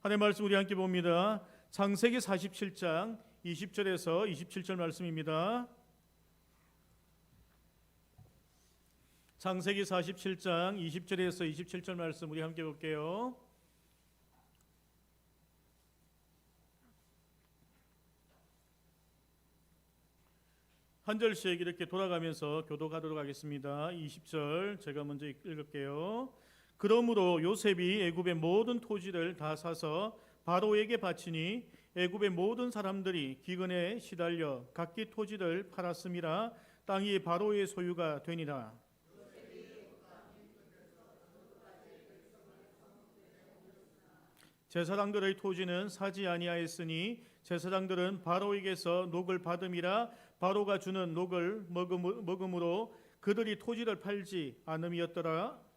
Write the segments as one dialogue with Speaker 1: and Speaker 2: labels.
Speaker 1: 하나님의 말씀 우리 함께 봅니다. 창세기 47장 20절에서 27절 말씀입니다. 창세기 47장 20절에서 27절 말씀 우리 함께 볼게요. 한 절씩 이렇게 돌아가면서 교독하도록 하겠습니다. 20절 제가 먼저 읽을게요. 그러므로 요셉이 애굽의 모든 토지를 다 사서 바로에게 바치니 애굽의 모든 사람들이 기근에 시달려 각기 토지를 팔았음이라. 땅이 바로의 소유가 되니라. 제사장들의 토지는 사지 아니하였으니 제사장들은 바로에게서 녹을 받음이라. 바로가 주는 녹을 먹음으로 그들이 토지를 팔지 않음이었더라.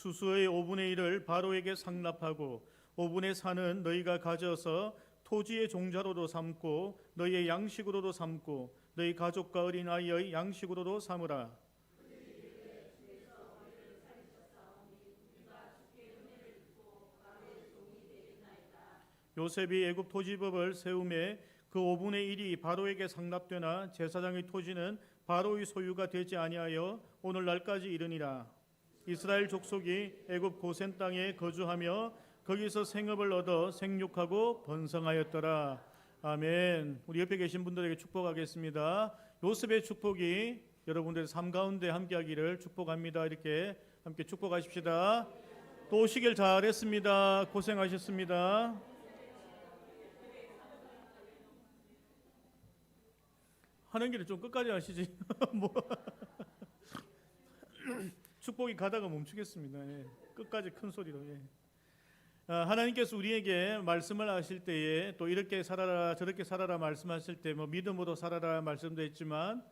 Speaker 1: 추수의 5분의 1을 바로에게 상납하고 5분의 4는 너희가 가져서 토지의 종자로도 삼고 너희의 양식으로도 삼고 너희 가족과 어린아이의 양식으로도 삼으라. 요셉이 애굽 토지법을 세우매 그 5분의 1이 바로에게 상납되나 제사장의 토지는 바로의 소유가 되지 아니하여 오늘날까지 이르니라. 이스라엘 족속이 애굽 고센 땅에 거주하며 거기서 생업을 얻어 생육하고 번성하였더라. 아멘. 우리 옆에 계신 분들에게 축복하겠습니다. 요셉의 축복이 여러분들의 삶 가운데 함께하기를 축복합니다. 이렇게 함께 축복하십시다. 또 오시길 잘했습니다. 고생하셨습니다. 하는 길을 좀 끝까지 하시지. 뭐 축복이 가다가 멈추겠습니다. 예. 끝까지 큰 소리로. 예. 하나님께서 우리에게 말씀을 하실 때에 또 이렇게 살아라 저렇게 살아라 말씀하실 때 뭐 믿음으로 살아라 말씀도 했지만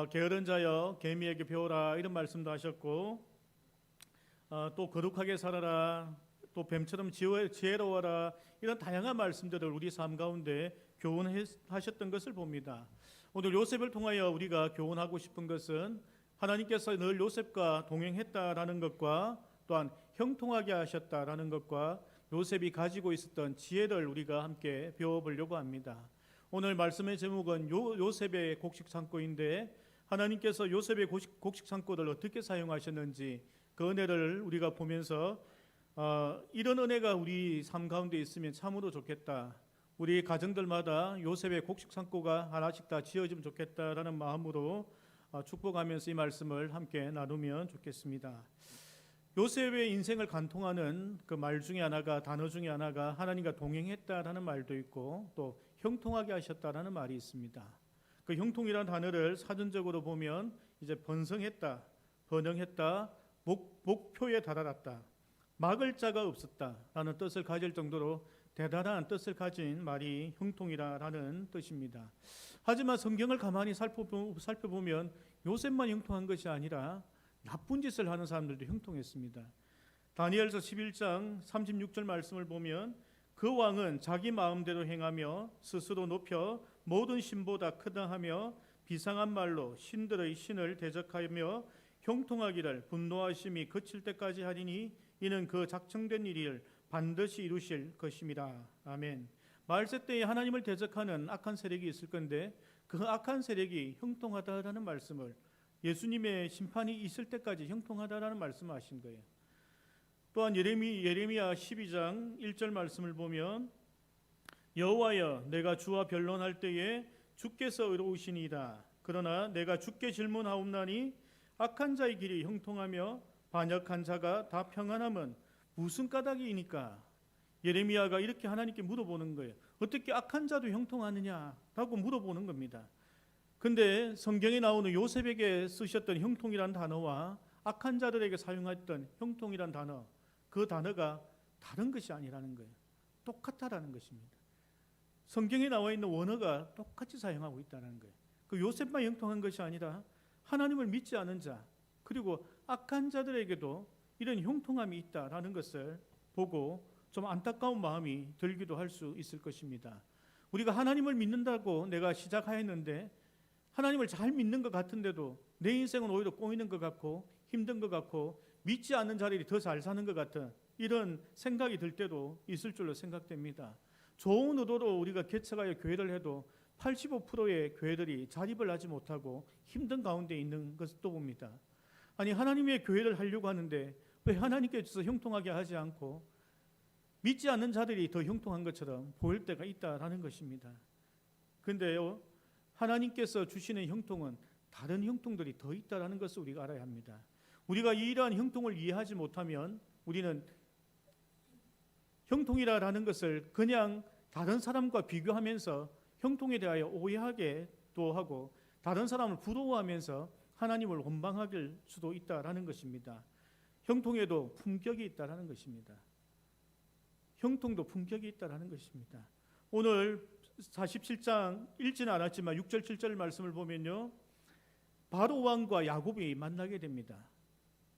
Speaker 1: 게으른 자여 개미에게 배우라 이런 말씀도 하셨고 또 거룩하게 살아라 또 뱀처럼 지혜로워라 이런 다양한 말씀들을 우리 삶 가운데 교훈하셨던 것을 봅니다. 오늘 요셉을 통하여 우리가 교훈하고 싶은 것은 하나님께서 늘 요셉과 동행했다라는 것과 또한 형통하게 하셨다라는 것과 요셉이 가지고 있었던 지혜를 우리가 함께 배워보려고 합니다. 오늘 말씀의 제목은 요셉의 곡식창고인데 하나님께서 요셉의 곡식창고를 어떻게 사용하셨는지 그 은혜를 우리가 보면서 이런 은혜가 우리 삶 가운데 있으면 참으로 좋겠다. 우리 가정들마다 요셉의 곡식창고가 하나씩 다 지어지면 좋겠다라는 마음으로 축복하면서 이 말씀을 함께 나누면 좋겠습니다. 요셉의 인생을 간통하는 그 말 중에 하나가 단어 중에 하나가 하나님과 동행했다라는 말도 있고 또 형통하게 하셨다라는 말이 있습니다. 그 형통이라는 단어를 사전적으로 보면 이제 번성했다, 번영했다, 목표에 달하았다, 막을 자가 없었다라는 뜻을 가질 정도로 대단한 뜻을 가진 말이 형통이라는 뜻입니다. 하지만 성경을 가만히 살펴보면 요셉만 형통한 것이 아니라 나쁜 짓을 하는 사람들도 형통했습니다. 다니엘서 11장 36절 말씀을 보면 그 왕은 자기 마음대로 행하며 스스로 높여 모든 신보다 크다 하며 비상한 말로 신들의 신을 대적하며 형통하기를 분노하심이 그칠 때까지 하리니 이는 그 작정된 일을 반드시 이루실 것임이라. 아멘. 말세 때에 하나님을 대적하는 악한 세력이 있을 건데 그 악한 세력이 형통하다라는 말씀을 예수님의 심판이 있을 때까지 형통하다라는 말씀을 하신 거예요. 또한 예레미야 12장 1절 말씀을 보면 여호와여 내가 주와 변론할 때에 주께서 의로우시니이다. 그러나 내가 주께 질문하옵나니 악한 자의 길이 형통하며 반역한 자가 다 평안함은 무슨 까닭이니까? 예레미야가 이렇게 하나님께 물어보는 거예요. 어떻게 악한 자도 형통하느냐라고 물어보는 겁니다. 근데 성경에 나오는 요셉에게 쓰셨던 형통이란 단어와 악한 자들에게 사용했던 형통이란 단어, 그 단어가 다른 것이 아니라는 거예요. 똑같다라는 것입니다. 성경에 나와 있는 원어가 똑같이 사용하고 있다는 거예요. 그 요셉만 형통한 것이 아니라 하나님을 믿지 않은 자 그리고 악한 자들에게도 이런 형통함이 있다라는 것을 보고 좀 안타까운 마음이 들기도 할 수 있을 것입니다. 우리가 하나님을 믿는다고 내가 시작하였는데 하나님을 잘 믿는 것 같은데도 내 인생은 오히려 꼬이는 것 같고 힘든 것 같고 믿지 않는 자들이 더 잘 사는 것 같은 이런 생각이 들 때도 있을 줄로 생각됩니다. 좋은 의도로 우리가 개척하여 교회를 해도 85%의 교회들이 자립을 하지 못하고 힘든 가운데 있는 것도 봅니다. 아니, 하나님의 교회를 하려고 하는데 왜 하나님께서 형통하게 하지 않고 믿지 않는 자들이 더 형통한 것처럼 보일 때가 있다라는 것입니다. 그런데요, 하나님께서 주시는 형통은 다른 형통들이 더 있다라는 것을 우리가 알아야 합니다. 우리가 이러한 형통을 이해하지 못하면 우리는 형통이라는 것을 그냥 다른 사람과 비교하면서 형통에 대하여 오해하게도 하고 다른 사람을 부러워하면서 하나님을 원망할 수도 있다라는 것입니다. 형통에도 품격이 있다라는 것입니다. 형통도 품격이 있다라는 것입니다. 오늘 47장 읽지는 않았지만 6절 7절 말씀을 보면요, 바로 왕과 야곱이 만나게 됩니다.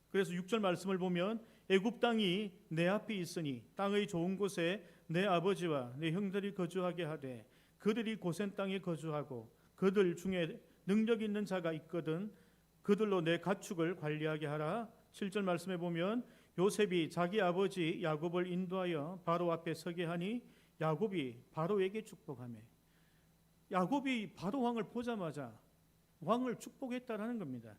Speaker 1: 그래서 6절 말씀을 보면 애굽 땅이 내 앞에 있으니 땅의 좋은 곳에 내 아버지와 내 형들이 거주하게 하되 그들이 고센 땅에 거주하고 그들 중에 능력 있는 자가 있거든 그들로 내 가축을 관리하게 하라. 7절 말씀에 보면 요셉이 자기 아버지 야곱을 인도하여 바로 앞에 서게 하니 야곱이 바로에게 축복하며, 야곱이 바로 왕을 보자마자 왕을 축복했다라는 겁니다.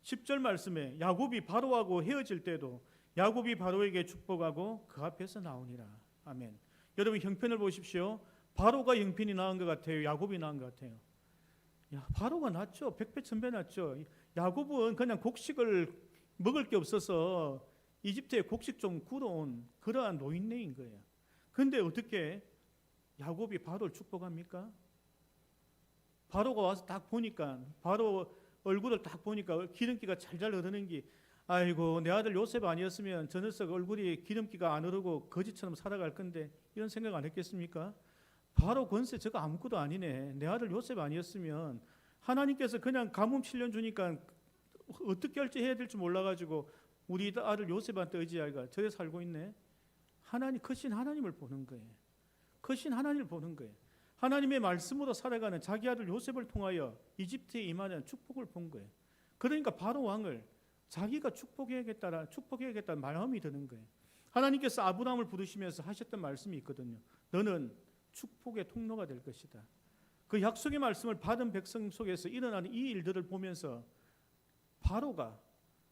Speaker 1: 10절 말씀에 야곱이 바로하고 헤어질 때도 야곱이 바로에게 축복하고 그 앞에서 나오니라. 아멘. 여러분 형편을 보십시오. 바로가 형편이 나은 것 같아요? 야곱이 나은 것 같아요? 바로가 낫죠. 백배 천배 낫죠. 야곱은 그냥 곡식을 먹을 게 없어서 이집트에 곡식 좀 구러온 그러한 노인네인 거예요. 그런데 어떻게 야곱이 바로를 축복합니까? 바로가 와서 딱 보니까, 바로 얼굴을 딱 보니까 기름기가 잘잘 흐르는 게, 아이고 내 아들 요셉 아니었으면 저 녀석 얼굴이 기름기가 안 흐르고 거지처럼 살아갈 건데, 이런 생각 안 했겠습니까? 바로 권세 저거 아무것도 아니네. 내 아들 요셉 아니었으면 하나님께서 그냥 가뭄 7년 주니까 어떻게 할지 해야 될지 몰라가지고 우리 아들 요셉한테 의지하니까 저에 살고 있네. 하나님, 크신 하나님을 보는 거예요. 크신 하나님을 보는 거예요. 하나님의 말씀으로 살아가는 자기 아들 요셉을 통하여 이집트에 임하는 축복을 본 거예요. 그러니까 바로 왕을 자기가 축복해야겠다는 마음이 드는 거예요. 하나님께서 아브라함을 부르시면서 하셨던 말씀이 있거든요. 너는 축복의 통로가 될 것이다. 그 약속의 말씀을 받은 백성 속에서 일어나는 이 일들을 보면서 바로가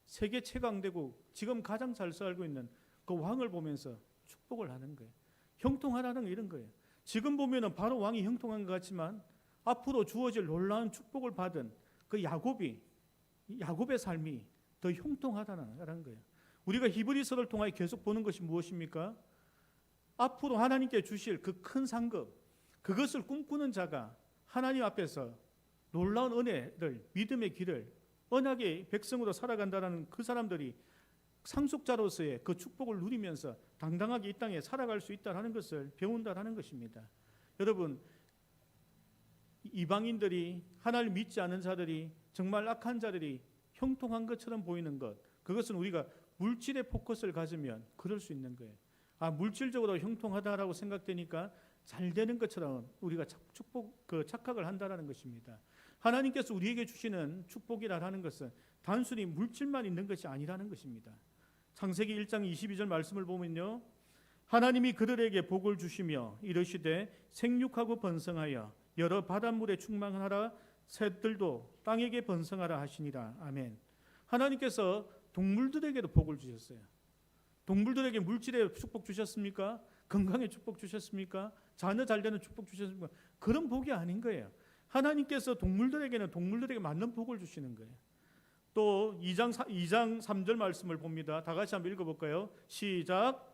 Speaker 1: 세계 최강대국, 지금 가장 잘 살고 있는 그 왕을 보면서 축복을 하는 거예요. 형통하라는 게 이런 거예요. 지금 보면은 바로 왕이 형통한 것 같지만 앞으로 주어질 놀라운 축복을 받은 그 야곱의 삶이 더 형통하다는 거예요. 우리가 히브리서를 통하여 계속 보는 것이 무엇입니까? 앞으로 하나님께 주실 그 큰 상급, 그것을 꿈꾸는 자가 하나님 앞에서 놀라운 은혜를, 믿음의 길을, 언약의 백성으로 살아간다는 그 사람들이 상속자로서의 그 축복을 누리면서 당당하게 이 땅에 살아갈 수 있다는 것을 배운다는 것입니다. 여러분, 이방인들이, 하나님 믿지 않는 자들이, 정말 악한 자들이 형통한 것처럼 보이는 것, 그것은 우리가 물질의 포커스를 가지면 그럴 수 있는 거예요. 물질적으로 형통하다라고 생각되니까 잘 되는 것처럼 우리가 착각을 한다라는 것입니다. 하나님께서 우리에게 주시는 축복이라는 것은 단순히 물질만 있는 것이 아니라는 것입니다. 창세기 1장 22절 말씀을 보면요, 하나님이 그들에게 복을 주시며 이르시되 생육하고 번성하여 여러 바닷물에 충만하라, 새들도 땅에게 번성하라 하시니라. 아멘. 하나님께서 동물들에게도 복을 주셨어요. 동물들에게 물질의 축복 주셨습니까? 건강의 축복 주셨습니까? 자녀 잘 되는 축복 주셨습니까? 그런 복이 아닌 거예요. 하나님께서 동물들에게는 동물들에게 맞는 복을 주시는 거예요. 또 2장 3절 말씀을 봅니다. 다 같이 한번 읽어볼까요? 시작.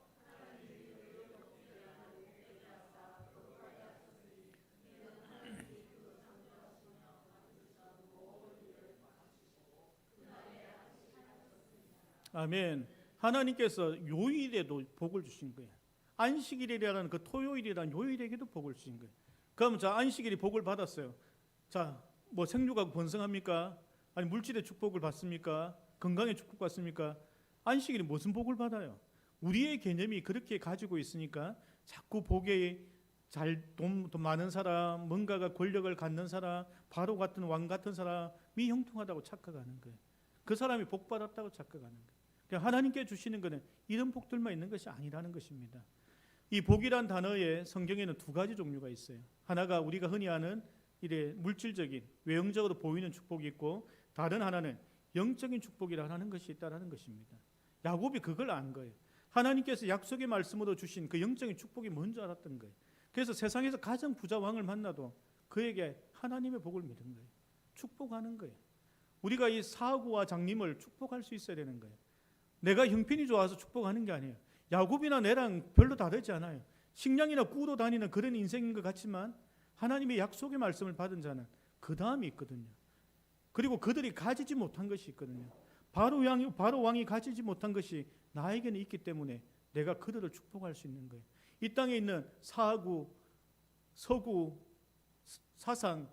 Speaker 1: 아멘. 하나님께서 요일에도 복을 주신 거예요. 안식일이라는 그 토요일이라는 요일에게도 복을 주신 거예요. 그럼 자, 안식일이 복을 받았어요. 자, 뭐 생육하고 번성합니까? 아니 물질의 축복을 받습니까? 건강의 축복 받습니까? 안식일이 무슨 복을 받아요? 우리의 개념이 그렇게 가지고 있으니까 자꾸 복의 돈 많은 사람, 뭔가가 권력을 갖는 사람, 바로 같은 왕 같은 사람이 형통하다고 착각하는 거예요. 그 사람이 복 받았다고 착각하는 거예요. 그러니까 하나님께 주시는 것은 이런 복들만 있는 것이 아니라는 것입니다. 이 복이란 단어에 성경에는 두 가지 종류가 있어요. 하나가 우리가 흔히 아는 이래 물질적인 외형적으로 보이는 축복이 있고, 다른 하나는 영적인 축복이라는 것이 있다는 것입니다. 야곱이 그걸 안 거예요. 하나님께서 약속의 말씀으로 주신 그 영적인 축복이 뭔지 알았던 거예요. 그래서 세상에서 가장 부자 왕을 만나도 그에게 하나님의 복을 믿은 거예요. 축복하는 거예요. 우리가 이 사구와 장님을 축복할 수 있어야 되는 거예요. 내가 형편이 좋아서 축복하는 게 아니에요. 야곱이나 내랑 별로 다르지 않아요. 식량이나 꿀로 다니는 그런 인생인 것 같지만 하나님의 약속의 말씀을 받은 자는 그 다음이 있거든요. 그리고 그들이 가지지 못한 것이 있거든요. 바로 왕이 가지지 못한 것이 나에게는 있기 때문에 내가 그들을 축복할 수 있는 거예요. 이 땅에 있는 사구, 서구, 사상,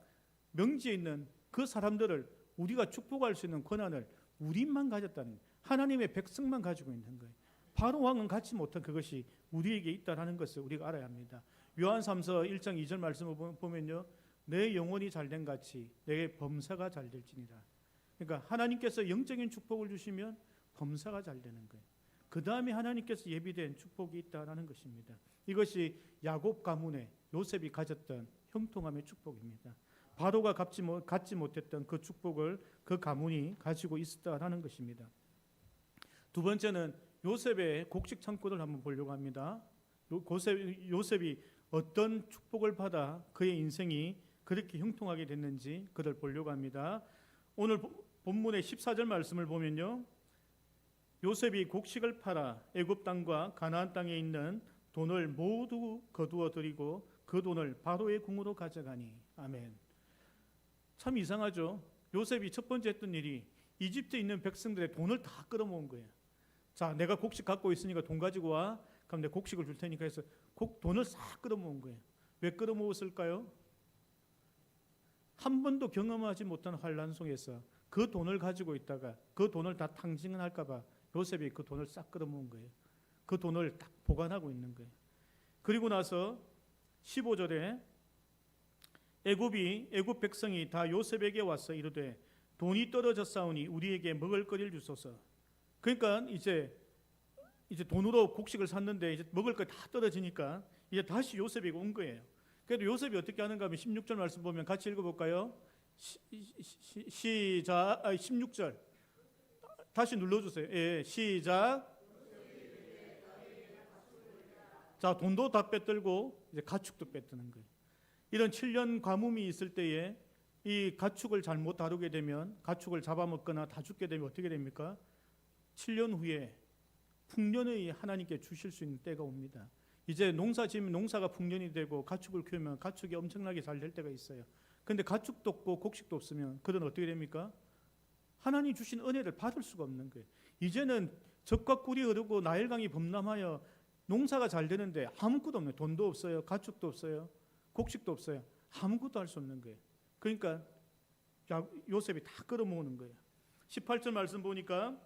Speaker 1: 명지에 있는 그 사람들을 우리가 축복할 수 있는 권한을 우리만 가졌다는 거예요. 하나님의 백성만 가지고 있는 거예요. 바로 왕은 갖지 못한 그것이 우리에게 있다는 것을 우리가 알아야 합니다. 요한삼서 1장 2절 말씀을 보면요, 내 영혼이 잘된 같이 내 범사가 잘 될지니라. 그러니까 하나님께서 영적인 축복을 주시면 범사가 잘 되는 거예요. 그 다음에 하나님께서 예비된 축복이 있다는 것입니다. 이것이 야곱 가문의 요셉이 가졌던 형통함의 축복입니다. 바로가 갖지 못했던 그 축복을 그 가문이 가지고 있었다는 것입니다. 두 번째는 요셉의 곡식 창고를 한번 보려고 합니다. 요셉이 어떤 축복을 받아 그의 인생이 그렇게 형통하게 됐는지 그를 보려고 합니다. 오늘 본문의 14절 말씀을 보면요, 요셉이 곡식을 팔아 애굽 땅과 가나안 땅에 있는 돈을 모두 거두어 들이고 그 돈을 바로의 궁으로 가져가니. 아멘. 참 이상하죠. 요셉이 첫 번째 했던 일이 이집트에 있는 백성들의 돈을 다 끌어모은 거예요. 자, 내가 곡식 갖고 있으니까 돈 가지고 와. 그럼 내가 곡식을 줄 테니까 해서 돈을 싹 끌어모은 거예요. 왜 끌어모았을까요? 한 번도 경험하지 못한 환란 속에서 그 돈을 가지고 있다가 그 돈을 다 탕진할까 봐 요셉이 그 돈을 싹 끌어모은 거예요. 그 돈을 딱 보관하고 있는 거예요. 그리고 나서 15절에 애굽 백성이 다 요셉에게 와서 이르되 돈이 떨어졌사오니 우리에게 먹을 거리를 주소서. 그러니까 이제 돈으로 곡식을 샀는데 이제 먹을 거 다 떨어지니까 이제 다시 요셉에게 온 거예요. 그래도 요셉이 어떻게 하는가 하면 16절 말씀 보면 같이 읽어볼까요? 시작. 16절 다시 눌러주세요. 예, 시작. 자, 돈도 다 빼들고 이제 가축도 빼드는 거예요. 이런 7년 가뭄이 있을 때에 이 가축을 잘못 다루게 되면, 가축을 잡아먹거나 다 죽게 되면 어떻게 됩니까? 7년 후에 풍년의 하나님께 주실 수 있는 때가 옵니다. 이제 농사 지으면 농사가 풍년이 되고 가축을 키우면 가축이 엄청나게 잘 될 때가 있어요. 그런데 가축도 없고 곡식도 없으면 그건 어떻게 됩니까? 하나님 주신 은혜를 받을 수가 없는 거예요. 이제는 젖과 꿀이 흐르고 나일강이 범람하여 농사가 잘 되는데 아무것도 없네요. 돈도 없어요. 가축도 없어요. 곡식도 없어요. 아무것도 할 수 없는 거예요. 그러니까 요셉이 다 끌어모으는 거예요. 18절 말씀 보니까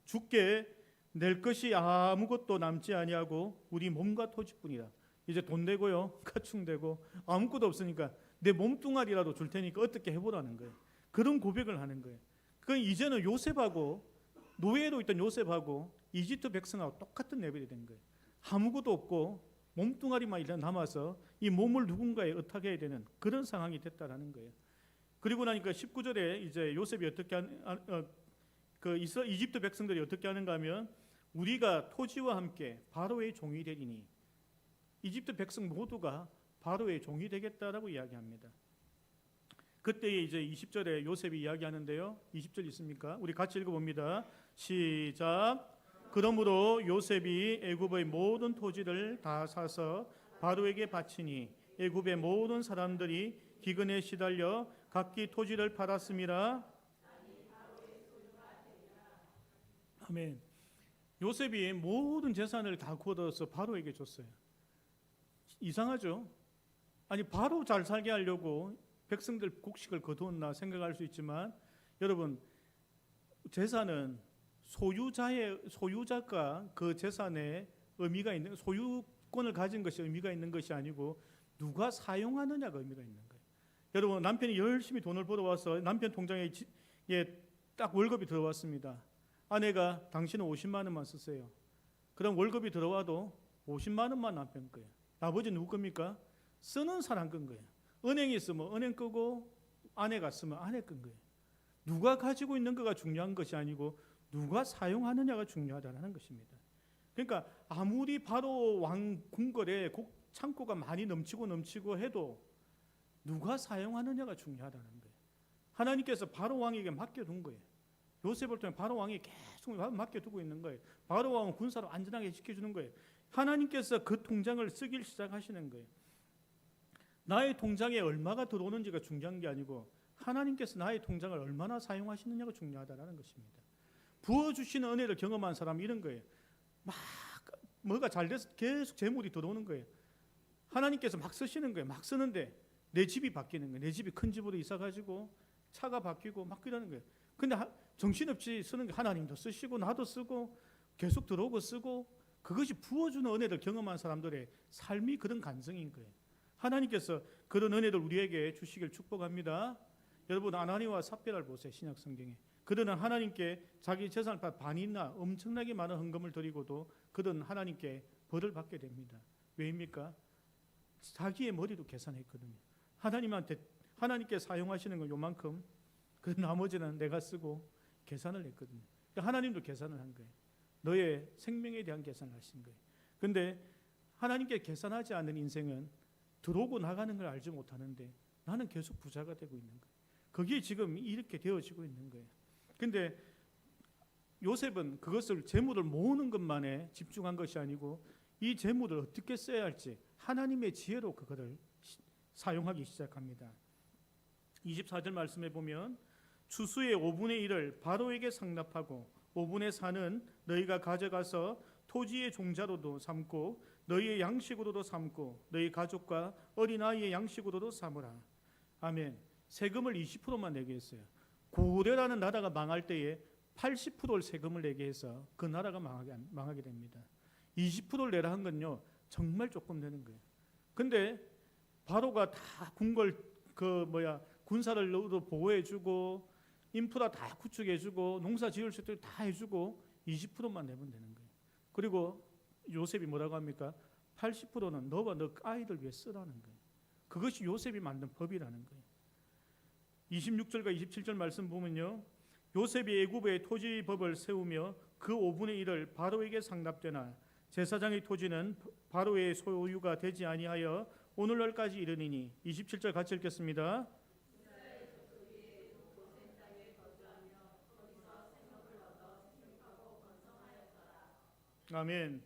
Speaker 1: 주께 낼 것이 아무것도 남지 아니하고 우리 몸과 토지뿐이라. 이제 돈 되고요, 가축 되고 아무것도 없으니까 내 몸뚱아리라도 줄 테니까 어떻게 해보라는 거예요. 그런 고백을 하는 거예요. 그 이제는 요셉하고, 노예로 있던 요셉하고 이집트 백성하고 똑같은 레벨이 된 거예요. 아무것도 없고 몸뚱아리만 남아서 이 몸을 누군가에 의탁해야 되는 그런 상황이 됐다라는 거예요. 그리고 나니까 19절에 이제 요셉이 어떻게 이집트 백성들이 어떻게 하는가 하면 우리가 토지와 함께 바로의 종이 되리니, 이집트 백성 모두가 바로의 종이 되겠다라고 이야기합니다. 그때 이제 20절에 요셉이 이야기하는데요. 20절 있습니까? 우리 같이 읽어봅니다. 시작. 그러므로 요셉이 애굽의 모든 토지를 다 사서 바로에게 바치니 애굽의 모든 사람들이 기근에 시달려 각기 토지를 팔았음이라. 아멘. 요셉이 모든 재산을 다 걷어서 바로에게 줬어요. 이상하죠? 아니, 바로 잘 살게 하려고 백성들 곡식을 거두었나 생각할 수 있지만, 여러분, 재산은 소유자가 그 재산에 의미가 있는, 특권을 가진 것이 의미가 있는 것이 아니고 누가 사용하느냐가 의미가 있는 거예요. 여러분, 남편이 열심히 돈을 벌어와서 남편 통장에 딱 월급이 들어왔습니다. 아내가 당신은 50만 원만 쓰세요. 그럼 월급이 들어와도 50만 원만 남편 거예요. 나머지 누구 겁니까? 쓰는 사람 건 거예요. 은행이 쓰면 은행 끄고 아내가 쓰면 아내 건 거예요. 누가 가지고 있는 거가 중요한 것이 아니고 누가 사용하느냐가 중요하다는 것입니다. 그러니까 아무리 바로 왕 궁궐에 창고가 많이 넘치고 해도 누가 사용하느냐가 중요하다는 거예요. 하나님께서 바로 왕에게 맡겨둔 거예요. 요셉을 통해 바로 왕이 계속 맡겨두고 있는 거예요. 바로 왕은 군사로 안전하게 지켜주는 거예요. 하나님께서 그 통장을 쓰기 시작하시는 거예요. 나의 통장에 얼마가 들어오는지가 중요한 게 아니고 하나님께서 나의 통장을 얼마나 사용하시느냐가 중요하다는 것입니다. 부어주시는 은혜를 경험한 사람이 이런 거예요. 막 뭐가 잘 돼서 계속 재물이 들어오는 거예요. 하나님께서 막 쓰시는 거예요. 막 쓰는데 내 집이 바뀌는 거예요. 내 집이 큰 집으로 이사가지고 차가 바뀌고 막 그러는 거예요. 근데 정신없이 쓰는 게 하나님도 쓰시고 나도 쓰고 계속 들어오고 쓰고 그것이 부어주는 은혜를 경험한 사람들의 삶이 그런 간증인 거예요. 하나님께서 그런 은혜를 우리에게 주시길 축복합니다. 여러분, 아나니와 삽비라를 보세요. 신약 성경에. 그들은 하나님께 자기 재산을 반이나 엄청나게 많은 헌금을 드리고도 그들은 하나님께 벌을 받게 됩니다. 왜입니까? 자기의 머리로 계산했거든요. 하나님께 사용하시는 건 요만큼, 그 나머지는 내가 쓰고 계산을 했거든요. 하나님도 계산을 한 거예요. 너의 생명에 대한 계산을 하신 거예요. 그런데 하나님께 계산하지 않는 인생은 들어오고 나가는 걸 알지 못하는데 나는 계속 부자가 되고 있는 거예요. 그게 지금 이렇게 되어지고 있는 거예요. 근데 요셉은 그것을 재물을 모으는 것만에 집중한 것이 아니고 이 재물을 어떻게 써야 할지 하나님의 지혜로 그거를 사용하기 시작합니다. 24절 말씀에 보면 추수의 5분의 1을 바로에게 상납하고 5분의 4는 너희가 가져가서 토지의 종자로도 삼고 너희의 양식으로도 삼고 너희 가족과 어린아이의 양식으로도 삼으라. 아멘. 세금을 20%만 내게 했어요. 고레라는 나라가 망할 때에 80%를 세금을 내게 해서 그 나라가 망하게 됩니다. 20%를 내라 한 건요 정말 조금 내는 거예요. 근데 바로가 다 군사를 보호해주고 인프라 다 구축해주고 농사 지을 수 있도록 다 해주고 20%만 내면 되는 거예요. 그리고 요셉이 뭐라고 합니까? 80%는 너와 너 아이들 위해 쓰라는 거예요. 그것이 요셉이 만든 법이라는 거예요. 26절과 27절 말씀 보면요, 요셉이 애굽의 토지법을 세우며 그 5분의 1을 바로에게 상납되나 제사장의 토지는 바로의 소유가 되지 아니하여 오늘날까지 이르니니. 27절 같이 읽겠습니다. 아멘.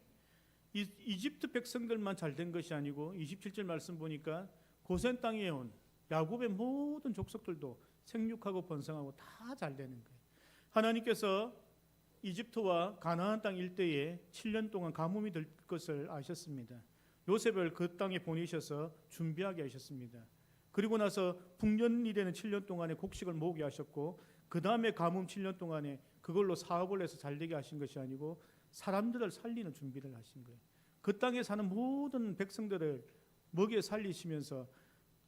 Speaker 1: 이집트 백성들만 잘된 것이 아니고 27절 말씀 보니까 고센 땅에 온 야곱의 모든 족속들도 생육하고 번성하고 다 잘되는 거예요. 하나님께서 이집트와 가나안 땅 일대에 7년 동안 가뭄이 될 것을 아셨습니다. 요셉을 그 땅에 보내셔서 준비하게 하셨습니다. 그리고 나서 풍년이 되는 7년 동안에 곡식을 모으게 하셨고 그 다음에 가뭄 7년 동안에 그걸로 사업을 해서 잘되게 하신 것이 아니고 사람들을 살리는 준비를 하신 거예요. 그 땅에 사는 모든 백성들을 먹여 살리시면서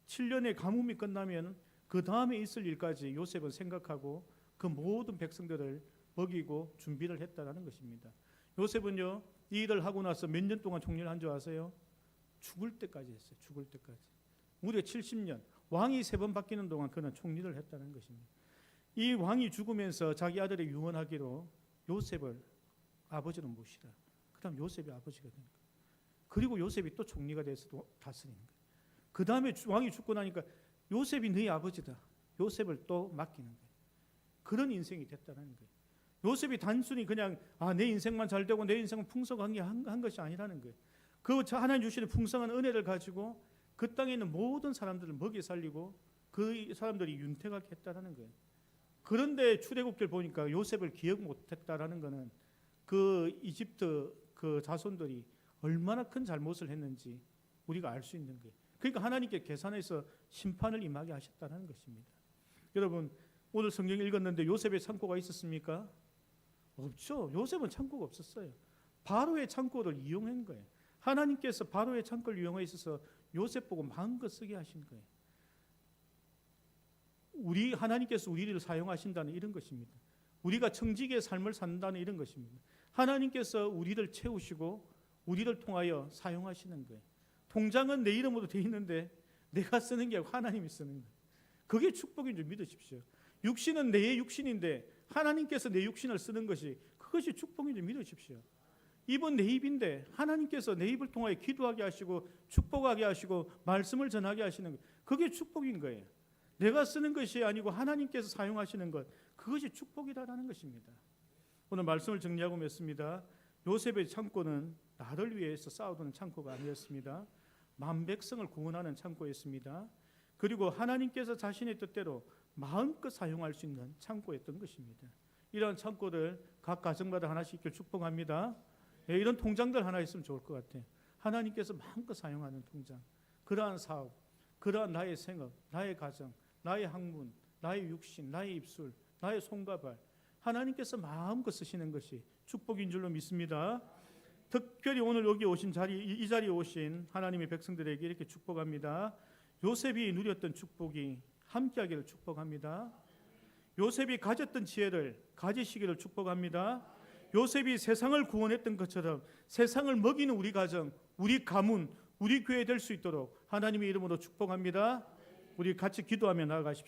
Speaker 1: 7년의 가뭄이 끝나면 그 다음에 있을 일까지 요셉은 생각하고 그 모든 백성들을 먹이고 준비를 했다는 것입니다. 요셉은요 이 일을 하고 나서 몇 년 동안 총리를 한 줄 아세요? 죽을 때까지 했어요. 죽을 때까지. 무려 70년. 왕이 3번 바뀌는 동안 그는 총리를 했다는 것입니다. 이 왕이 죽으면서 자기 아들이 유언하기로 요셉을 아버지로 모시라. 그 다음 요셉이 아버지가 된 거예요. 그리고 요셉이 또 총리가 돼서 다스리는 거예요. 그 다음에 왕이 죽고 나니까 요셉이 너희 아버지다. 요셉을 또 맡기는 거예요. 그런 인생이 됐다는 거예요. 요셉이 단순히 그냥 내 인생만 잘 되고 내 인생은 풍성한 게 한 것이 아니라는 거예요. 그 하나님 주시는 풍성한 은혜를 가지고 그 땅에 있는 모든 사람들을 먹여 살리고 그 사람들이 윤택하게 했다는 거예요. 그런데 출애굽기를 보니까 요셉을 기억 못했다라는 것은 그 이집트 그 자손들이 얼마나 큰 잘못을 했는지 우리가 알 수 있는 거예요. 그러니까 하나님께 계산해서 심판을 임하게 하셨다는 것입니다. 여러분 오늘 성경 읽었는데 요셉의 창고가 있었습니까? 없죠. 요셉은 창고가 없었어요. 바로의 창고를 이용한 거예요. 하나님께서 바로의 창고를 이용해 있어서 요셉 보고 마음껏 쓰게 하신 거예요. 하나님께서 우리를 사용하신다는 이런 것입니다. 우리가 청지기의 삶을 산다는 이런 것입니다. 하나님께서 우리를 채우시고 우리를 통하여 사용하시는 거예요. 통장은 내 이름으로 돼 있는데 내가 쓰는 게 아니고 하나님이 쓰는 거예요. 그게 축복인 줄 믿으십시오. 육신은 내 육신인데 하나님께서 내 육신을 쓰는 것이 그것이 축복인 줄 믿으십시오. 입은 내 입인데 하나님께서 내 입을 통하여 기도하게 하시고 축복하게 하시고 말씀을 전하게 하시는 것, 그게 축복인 거예요. 내가 쓰는 것이 아니고 하나님께서 사용하시는 것, 그것이 축복이라는 것입니다. 오늘 말씀을 정리하고 맺습니다. 요셉의 창고는 나를 위해서 쌓아두는 창고가 아니었습니다. 만백성을 구원하는 창고였습니다. 그리고 하나님께서 자신의 뜻대로 마음껏 사용할 수 있는 창고였던 것입니다. 이러한 창고를 각 가정마다 하나씩 있길 축복합니다. 이런 통장들 하나 있으면 좋을 것 같아요. 하나님께서 마음껏 사용하는 통장, 그러한 사업, 그러한 나의 생업, 나의 가정, 나의 학문, 나의 육신, 나의 입술, 나의 손과 발, 하나님께서 마음껏 쓰시는 것이 축복인 줄로 믿습니다. 특별히 오늘 여기 오신 이 자리에 오신 하나님의 백성들에게 이렇게 축복합니다. 요셉이 누렸던 축복이 함께하기를 축복합니다. 요셉이 가졌던 지혜를 가지시기를 축복합니다. 요셉이 세상을 구원했던 것처럼 세상을 먹이는 우리 가정, 우리 가문, 우리 교회 될 수 있도록 하나님의 이름으로 축복합니다. 우리 같이 기도하며 나아가십시오.